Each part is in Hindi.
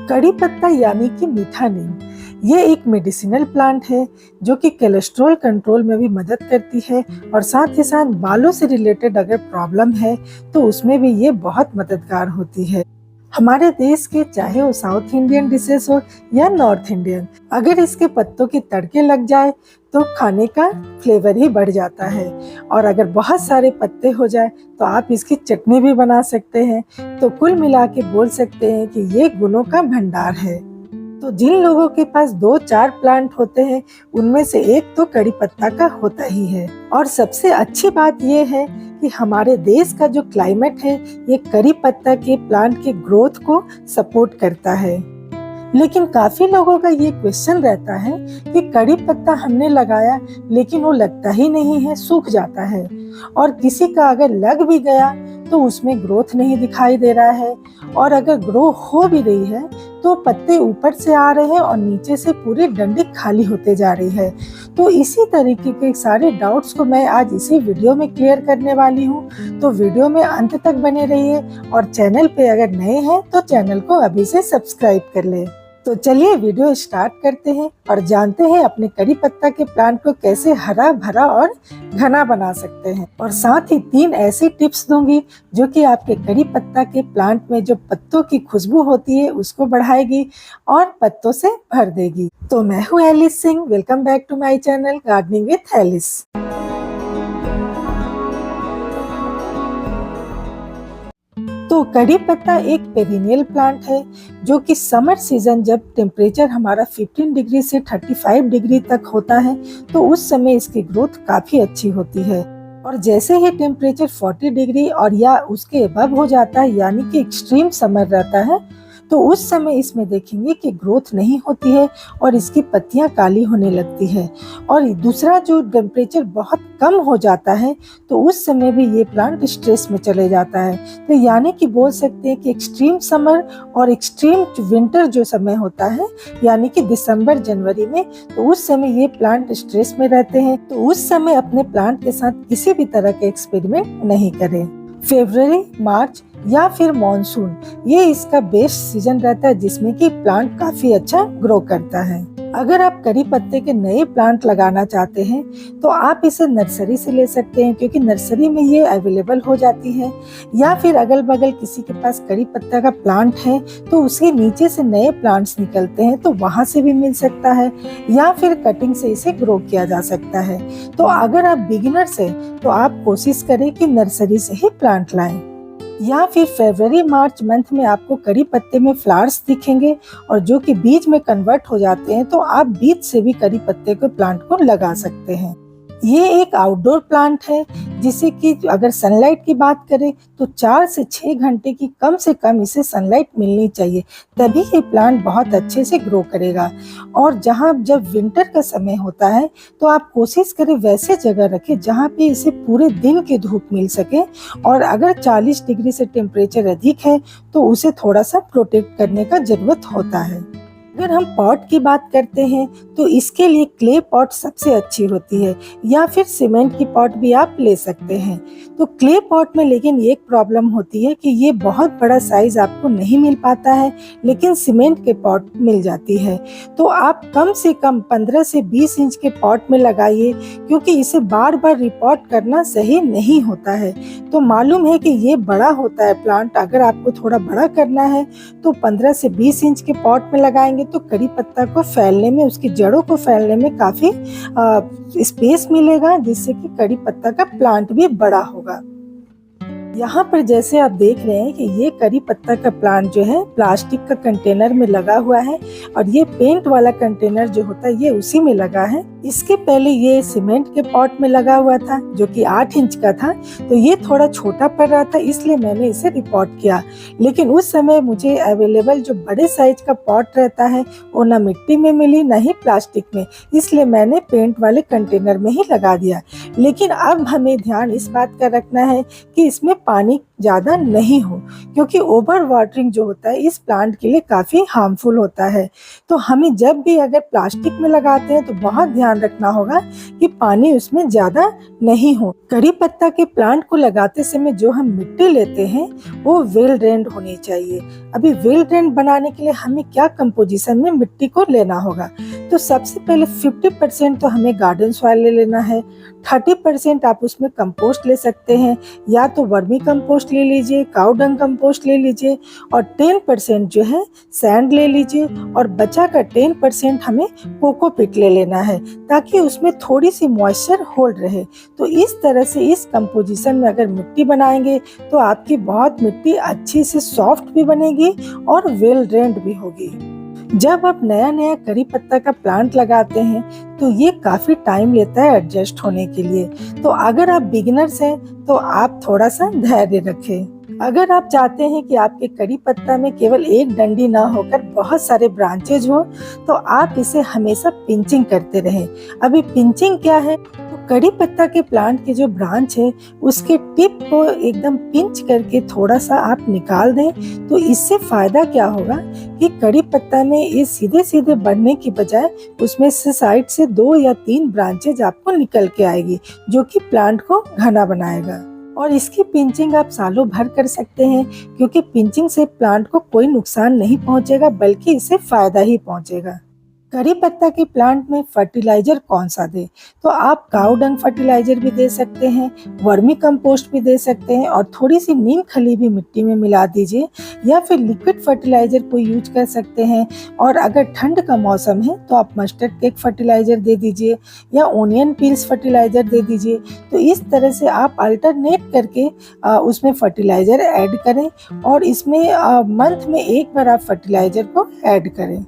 कड़ी पत्ता यानी कि मीठा नीम ये एक मेडिसिनल प्लांट है जो कि कोलेस्ट्रॉल कंट्रोल में भी मदद करती है और साथ ही साथ बालों से रिलेटेड अगर प्रॉब्लम है तो उसमें भी ये बहुत मददगार होती है। हमारे देश के चाहे वो साउथ इंडियन डिशेस हो या नॉर्थ इंडियन, अगर इसके पत्तों के तड़के लग जाए तो खाने का फ्लेवर ही बढ़ जाता है। और अगर बहुत सारे पत्ते हो जाए तो आप इसकी चटनी भी बना सकते हैं। तो कुल मिला के बोल सकते हैं कि ये गुणों का भंडार है। तो जिन लोगों के पास 2-4 प्लांट होते हैं उनमें से एक तो कड़ी पत्ता का होता ही है। और सबसे अच्छी बात ये है कि हमारे देश का जो क्लाइमेट है ये कड़ी पत्ता के प्लांट के ग्रोथ को सपोर्ट करता है। लेकिन काफी लोगों का ये क्वेश्चन रहता है कि कड़ी पत्ता हमने लगाया लेकिन वो लगता ही नहीं है, सूख जाता है। और किसी का अगर लग भी गया तो उसमें ग्रोथ नहीं दिखाई दे रहा है, और अगर ग्रो हो भी रही है तो पत्ते ऊपर से आ रहे हैं और नीचे से पूरी डंडी खाली होते जा रही है। तो इसी तरीके के सारे डाउट्स को मैं आज इसी वीडियो में क्लियर करने वाली हूँ। तो वीडियो में अंत तक बने रहिए और चैनल पे अगर नए हैं तो चैनल को अभी से सब्सक्राइब कर ले। तो चलिए वीडियो स्टार्ट करते हैं और जानते हैं अपने कड़ी पत्ता के प्लांट को कैसे हरा भरा और घना बना सकते हैं। और साथ ही 3 ऐसी टिप्स दूंगी जो कि आपके कड़ी पत्ता के प्लांट में जो पत्तों की खुशबू होती है उसको बढ़ाएगी और पत्तों से भर देगी। तो मैं हूँ Alice Singh, welcome back to my channel gardening with Alice. तो कड़ी पत्ता एक पेरिनियल प्लांट है जो कि समर सीजन जब टेम्परेचर हमारा 15 डिग्री से 35 डिग्री तक होता है तो उस समय इसकी ग्रोथ काफी अच्छी होती है। और जैसे ही टेम्परेचर 40 डिग्री और या उसके अबव हो जाता है यानी कि एक्सट्रीम समर रहता है तो उस समय इसमें देखेंगे कि ग्रोथ नहीं होती है और इसकी पत्तियां काली होने लगती है। और दूसरा जो टेम्परेचर बहुत कम हो जाता है तो उस समय भी ये प्लांट स्ट्रेस में चले जाता है। तो यानी कि बोल सकते हैं कि एक्सट्रीम समर और एक्सट्रीम विंटर जो समय होता है यानी कि दिसंबर जनवरी में, तो उस समय ये प्लांट स्ट्रेस में रहते हैं। तो उस समय अपने प्लांट के साथ किसी भी तरह के एक्सपेरिमेंट नहीं करें। फरवरी, मार्च या फिर मॉनसून ये इसका बेस्ट सीजन रहता है जिसमें कि प्लांट काफी अच्छा ग्रो करता है। अगर आप कड़ी पत्ते के नए प्लांट लगाना चाहते हैं तो आप इसे नर्सरी से ले सकते हैं क्योंकि नर्सरी में ये अवेलेबल हो जाती है। या फिर अगल बगल किसी के पास कड़ी पत्ता का प्लांट है तो उसके नीचे से नए प्लांट्स निकलते हैं तो वहां से भी मिल सकता है, या फिर कटिंग से इसे ग्रो किया जा सकता है। तो अगर आप बिगिनर्स हैं तो आप कोशिश करें कि नर्सरी से ही प्लांट लाएं। या फिर फरवरी मार्च मंथ में आपको कड़ी पत्ते में फ्लावर्स दिखेंगे और जो कि बीज में कन्वर्ट हो जाते हैं तो आप बीज से भी कड़ी पत्ते के प्लांट को लगा सकते हैं। ये एक आउटडोर प्लांट है जिसे कि अगर सनलाइट की बात करें तो 4 से 6 घंटे की कम से कम इसे सनलाइट मिलनी चाहिए, तभी ये प्लांट बहुत अच्छे से ग्रो करेगा। और जब विंटर का समय होता है तो आप कोशिश करें वैसे जगह रखें जहाँ पे इसे पूरे दिन की धूप मिल सके। और अगर 40 डिग्री से टेम्परेचर अधिक है तो उसे थोड़ा सा प्रोटेक्ट करने का जरूरत होता है। अगर हम पॉट की बात करते हैं तो इसके लिए क्ले पॉट सबसे अच्छी होती है, या फिर सीमेंट की पॉट भी आप ले सकते हैं। तो क्ले पॉट में लेकिन एक प्रॉब्लम होती है कि ये बहुत बड़ा साइज आपको नहीं मिल पाता है, लेकिन सीमेंट के पॉट मिल जाती है। तो आप कम से कम 15 से 20 इंच के पॉट में लगाइए क्योंकि इसे बार बार रिपोर्ट करना सही नहीं होता है। तो मालूम है कि ये बड़ा होता है प्लांट, अगर आपको थोड़ा बड़ा करना है तो 15 से 20 इंच के पॉट में लगाएंगे तो कड़ी पत्ता को फैलने में, उसकी जड़ों को फैलने में काफी स्पेस मिलेगा जिससे कि कड़ी पत्ता का प्लांट भी बड़ा होगा। यहाँ पर जैसे आप देख रहे हैं कि ये कड़ी पत्ता का प्लांट जो है प्लास्टिक का कंटेनर में लगा हुआ है और ये पेंट वाला कंटेनर जो होता है ये उसी में लगा है। इसके पहले ये सीमेंट के पॉट में लगा हुआ था जो कि 8 इंच का था, तो ये थोड़ा छोटा पड़ रहा था इसलिए मैंने इसे रिपोर्ट किया। लेकिन उस समय मुझे अवेलेबल जो बड़े साइज का पॉट रहता है वो ना मिट्टी में मिली ना ही प्लास्टिक में, इसलिए मैंने पेंट वाले कंटेनर में ही लगा दिया। लेकिन अब हमें ध्यान इस बात का रखना है कि इसमें पानी ज्यादा नहीं हो क्योंकि ओवर वाटरिंग जो होता है इस प्लांट के लिए काफी हार्मफुल होता है। तो हमें जब भी अगर प्लास्टिक में लगाते हैं तो बहुत ध्यान रखना होगा कि पानी उसमें ज्यादा नहीं हो। कड़ी पत्ता के प्लांट को लगाते समय जो हम मिट्टी लेते हैं वो वेल ड्रेन्ड होनी चाहिए। अभी वेल ड्रेन बनाने के लिए हमें क्या कंपोजिशन में मिट्टी को लेना होगा, तो सबसे पहले 50% तो हमें गार्डन सॉइल ले लेना है। 30% आप उसमें कंपोस्ट ले सकते हैं, या तो वर्मी कंपोस्ट ले लीजिए, काऊ डंग कंपोस्ट ले लीजिए, और 10% जो है सैंड ले लीजिए, और बचा का 10% हमें कोकोपीट ले लेना है, ताकि उसमें थोड़ी सी मॉइस्चर होल्ड रहे। तो इस तरह से इस कंपोजिशन में अगर मिट्टी बनाएंगे तो आपकी बहुत मिट्टी अच्छी से सॉफ्ट भी बनेगी और वेल ड्रेन्ड भी होगी। जब आप नया नया करी पत्ता का प्लांट लगाते हैं तो ये काफी टाइम लेता है एडजस्ट होने के लिए। तो अगर आप बिगिनर्स हैं तो आप थोड़ा सा धैर्य रखें। अगर आप चाहते हैं कि आपके करी पत्ता में केवल एक डंडी ना होकर बहुत सारे ब्रांचेज हो, तो आप इसे हमेशा पिंचिंग करते रहें। अभी पिंचिंग क्या है, तो करी पत्ता के प्लांट के जो ब्रांच है उसके टिप को एकदम पिंच करके थोड़ा सा आप निकाल दें। तो इससे फायदा क्या होगा कि करी पत्ता में ये सीधे सीधे बढ़ने की बजाय उसमें से साइड से 2 या 3 ब्रांचेज आपको निकल के आएगी, जो कि प्लांट को घना बनाएगा। और इसकी पिंचिंग आप सालों भर कर सकते हैं, क्योंकि पिंचिंग से प्लांट को कोई नुकसान नहीं पहुंचेगा, बल्कि इससे फायदा ही पहुंचेगा। करी पत्ता के प्लांट में फर्टिलाइजर कौन सा दे, तो आप काऊ डंग फर्टिलाइजर भी दे सकते हैं, वर्मी कंपोस्ट भी दे सकते हैं, और थोड़ी सी नीम खली भी मिट्टी में मिला दीजिए, या फिर लिक्विड फर्टिलाइजर को यूज कर सकते हैं। और अगर ठंड का मौसम है तो आप मस्टर्ड केक फर्टिलाइजर दे दीजिए, या ओनियन पील्स फर्टिलाइजर दे दीजिए। तो इस तरह से आप अल्टरनेट करके उसमें फर्टिलाइजर ऐड करें, और इसमें मंथ में एक बार आप फर्टिलाइजर को ऐड करें।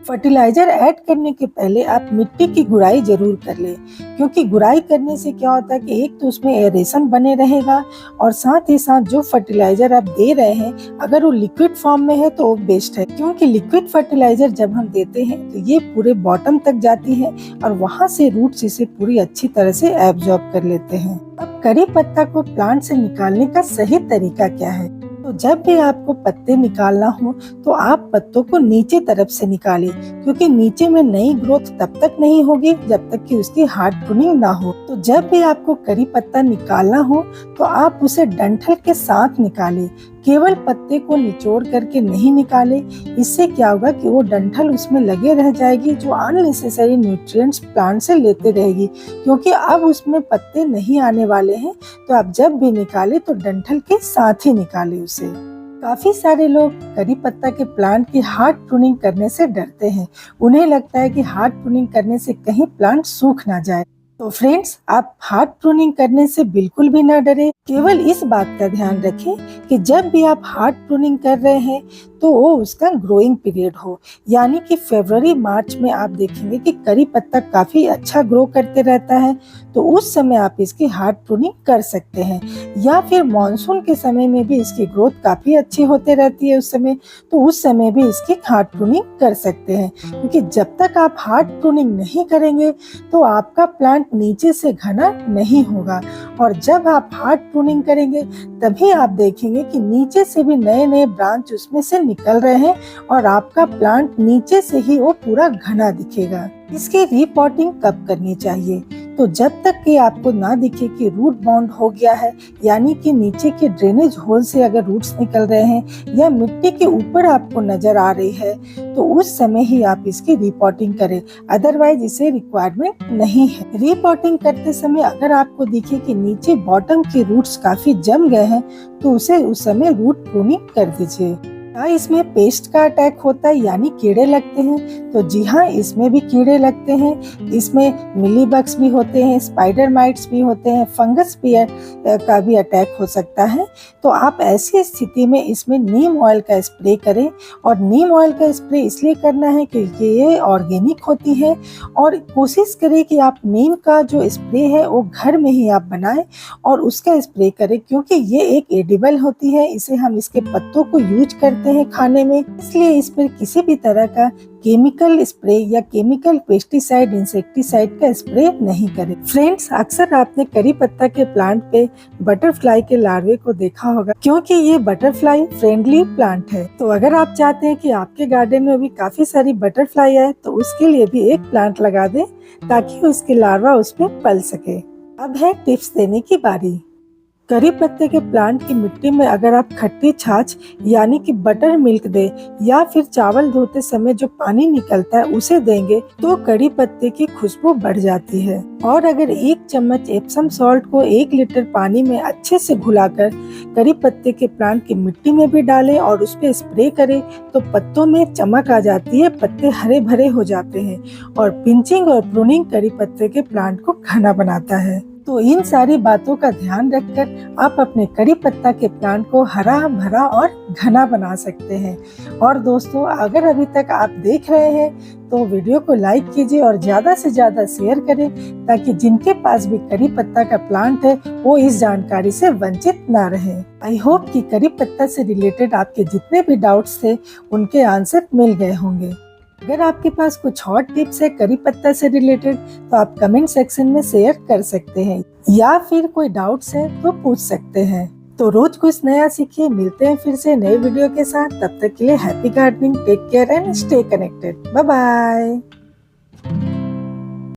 फर्टिलाइजर ऐड करने के पहले आप मिट्टी की गुड़ाई जरूर कर लें, क्योंकि गुड़ाई करने से क्या होता है कि एक तो उसमें एरेशन बने रहेगा, और साथ ही साथ जो फर्टिलाइजर आप दे रहे हैं अगर वो लिक्विड फॉर्म में है तो वो बेस्ट है, क्योंकि लिक्विड फर्टिलाइजर जब हम देते हैं तो ये पूरे बॉटम तक जाती है और वहां से रूट्स इसे पूरी अच्छी तरह से एब्जॉर्ब कर लेते हैं। अब करी पत्ता को प्लांट से निकालने का सही तरीका क्या है, तो जब भी आपको पत्ते निकालना हो तो आप पत्तों को नीचे तरफ से निकालें, क्योंकि नीचे में नई ग्रोथ तब तक नहीं होगी जब तक कि उसकी हार्ड प्रूनिंग ना हो। तो जब भी आपको करी पत्ता निकालना हो तो आप उसे डंठल के साथ निकालें, केवल पत्ते को निचोड़ करके नहीं निकाले। इससे क्या होगा कि वो डंठल उसमें लगे रह जाएगी, जो अननेसेसरी न्यूट्रिएंट्स प्लांट से लेते रहेगी, क्योंकि अब उसमें पत्ते नहीं आने वाले हैं। तो आप जब भी निकाले तो डंठल के साथ ही निकाले उसे। काफी सारे लोग करी पत्ता के प्लांट की हार्ड प्रूनिंग करने से डरते हैं। उन्हें लगता है कि हार्ड प्रूनिंग करने से कहीं प्लांट सूख ना जाए। तो फ्रेंड्स, आप हार्ड प्रूनिंग करने से बिल्कुल भी ना डरे। केवल इस बात का ध्यान रखें कि जब भी आप हार्ड प्रूनिंग कर रहे हैं तो वो उसका ग्रोइंग पीरियड हो, यानी कि फरवरी मार्च में आप देखेंगे कि करी पत्ता काफी अच्छा ग्रो करते रहता है, तो उस समय आप इसकी हार्ड प्रूनिंग कर सकते हैं। या फिर मानसून के समय में भी इसकी ग्रोथ काफी अच्छी होते रहती है उस समय, तो उस समय भी इसकी हार्ड प्रूनिंग कर सकते हैं, क्योंकि जब तक आप हार्ड प्रूनिंग नहीं करेंगे तो आपका प्लांट नीचे से घना नहीं होगा। और जब आप हार्ड प्रूनिंग करेंगे तभी आप देखेंगे कि नीचे से भी नए नए ब्रांच उसमें से निकल रहे हैं, और आपका प्लांट नीचे से ही वो पूरा घना दिखेगा। इसकी रीपॉटिंग कब करनी चाहिए, तो जब तक कि आपको ना दिखे कि रूट बाउंड हो गया है, यानी कि नीचे के ड्रेनेज होल से अगर रूट्स निकल रहे हैं या मिट्टी के ऊपर आपको नजर आ रही है, तो उस समय ही आप इसकी रीपॉटिंग करें, अदरवाइज इसे रिक्वायरमेंट नहीं है। रीपॉटिंग करते समय अगर आपको दिखे कि नीचे बॉटम के रूट्स काफी जम गए हैं, तो उसे उस समय रूट प्रूनिंग कर दीजिए। इसमें पेस्ट का अटैक होता है, यानी कीड़े लगते हैं, तो जी हाँ, इसमें भी कीड़े लगते हैं। इसमें मिलीबग्स भी होते हैं, स्पाइडर माइट्स भी होते हैं, फंगस भी का भी अटैक हो सकता है। तो आप ऐसी स्थिति में इसमें नीम ऑयल का स्प्रे करें, और नीम ऑयल का स्प्रे इसलिए करना है क्योंकि ये ऑर्गेनिक होती है, और कोशिश करें कि आप नीम का जो स्प्रे है वो घर में ही आप बनाएं और उसका स्प्रे करें, क्योंकि ये एक एडिबल होती है। इसे हम इसके पत्तों को यूज करते हैं खाने में, इसलिए इस पर किसी भी तरह का केमिकल स्प्रे या केमिकल पेस्टिसाइड, इंसेक्टिसाइड का स्प्रे नहीं करें। फ्रेंड्स, अक्सर आपने करी पत्ता के प्लांट पे बटरफ्लाई के लार्वे को देखा होगा, क्योंकि ये बटरफ्लाई फ्रेंडली प्लांट है। तो अगर आप चाहते हैं कि आपके गार्डन में भी काफी सारी बटरफ्लाई आए, तो उसके लिए भी एक प्लांट लगा दें, ताकि उसके लार्वा उसमें पल सके। अब है टिप्स देने की बारी। करी पत्ते के प्लांट की मिट्टी में अगर आप खट्टी छाछ यानी कि बटर मिल्क दे या फिर चावल धोते समय जो पानी निकलता है उसे देंगे तो करी पत्ते की खुशबू बढ़ जाती है। और अगर 1 चम्मच एप्सम सॉल्ट को 1 लीटर पानी में अच्छे से घुलाकर करी पत्ते के प्लांट की मिट्टी में भी डालें और उस पे स्प्रे करें तो पत्तों में चमक आ जाती है, पत्ते हरे भरे हो जाते हैं और पिंचिंग और प्रूनिंग करी पत्ते के प्लांट को घना बनाता है। तो इन सारी बातों का ध्यान रखकर आप अपने करी पत्ता के प्लांट को हरा भरा और घना बना सकते हैं। और दोस्तों, अगर अभी तक आप देख रहे हैं तो वीडियो को लाइक कीजिए और ज्यादा से ज्यादा शेयर करें ताकि जिनके पास भी करी पत्ता का प्लांट है वो इस जानकारी से वंचित ना रहे। आई होप कि करी पत्ता से रिलेटेड आपके जितने भी डाउट्स थे उनके आंसर मिल गए होंगे। अगर आपके पास कुछ और टिप्स है करी पत्ता से रिलेटेड तो आप कमेंट सेक्शन में शेयर कर सकते हैं या फिर कोई डाउट्स है तो पूछ सकते हैं। तो रोज कुछ नया सीखिए। मिलते हैं फिर से नए वीडियो के साथ। तब तक के लिए happy gardening, take care and stay connected. Bye bye.